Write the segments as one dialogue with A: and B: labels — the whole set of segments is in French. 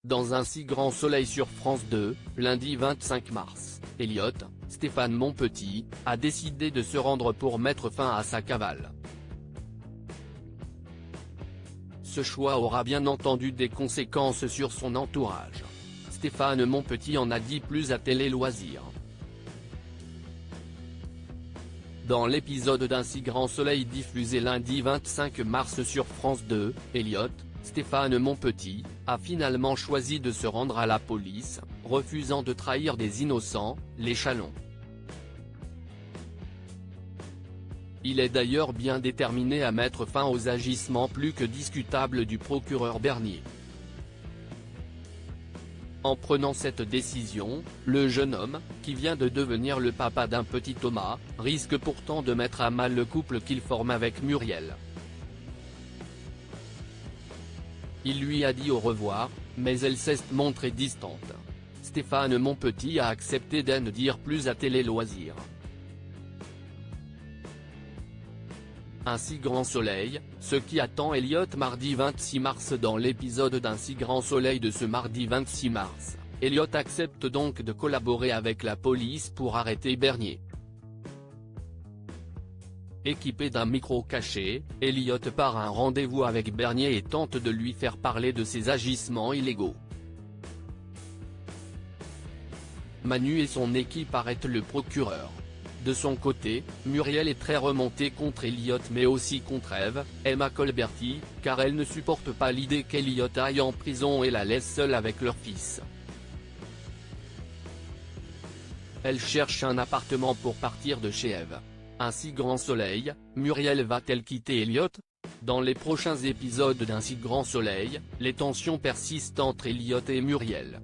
A: Dans Un si grand soleil sur France 2, lundi 25 mars, Elliot, Stéphane Monpetit, a décidé de se rendre pour mettre fin à sa cavale. Ce choix aura bien entendu des conséquences sur son entourage. Stéphane Monpetit en a dit plus à Télé Loisirs. Dans l'épisode d'Un si grand soleil diffusé lundi 25 mars sur France 2, Elliot, Stéphane Monpetit, a finalement choisi de se rendre à la police, refusant de trahir des innocents, les Chalons. Il est d'ailleurs bien déterminé à mettre fin aux agissements plus que discutables du procureur Bernier. En prenant cette décision, le jeune homme, qui vient de devenir le papa d'un petit Thomas, risque pourtant de mettre à mal le couple qu'il forme avec Muriel. Il lui a dit au revoir, mais elle s'est montrée distante. Stéphane Monpetit a accepté d'en dire plus à Télé Loisirs. Un si grand soleil, ce qui attend Elliot mardi 26 mars. Dans l'épisode d'Un si grand soleil de ce mardi 26 mars, Elliot accepte donc de collaborer avec la police pour arrêter Bernier. Équipé d'un micro caché, Elliot part à un rendez-vous avec Bernier et tente de lui faire parler de ses agissements illégaux. Manu et son équipe arrêtent le procureur. De son côté, Muriel est très remontée contre Elliot mais aussi contre Eve, Emma Colberti, car elle ne supporte pas l'idée qu'Elliot aille en prison et la laisse seule avec leur fils. Elle cherche un appartement pour partir de chez Eve. Un si grand soleil, Muriel va-t-elle quitter Elliot? Dans les prochains épisodes d'Un si grand soleil, les tensions persistent entre Elliot et Muriel.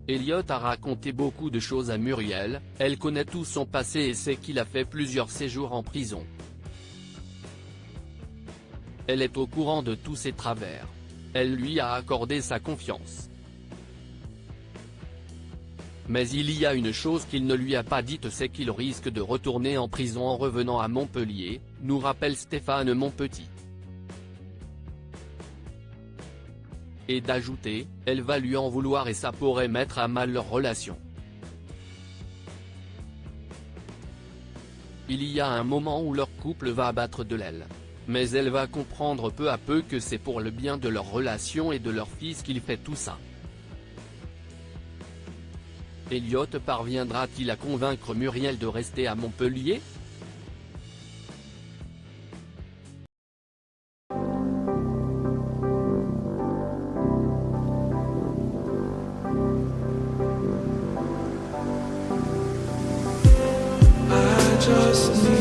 A: Elliot a raconté beaucoup de choses à Muriel, elle connaît tout son passé et sait qu'il a fait plusieurs séjours en prison. Elle est au courant de tous ses travers. Elle lui a accordé sa confiance. Mais il y a une chose qu'il ne lui a pas dite, c'est qu'il risque de retourner en prison en revenant à Montpellier, nous rappelle Stéphane Monpetit. Et d'ajouter, elle va lui en vouloir et ça pourrait mettre à mal leur relation. Il y a un moment où leur couple va abattre de l'aile. Mais elle va comprendre peu à peu que c'est pour le bien de leur relation et de leur fils qu'il fait tout ça. Elliot parviendra-t-il à convaincre Muriel de rester à Montpellier?
B: I just need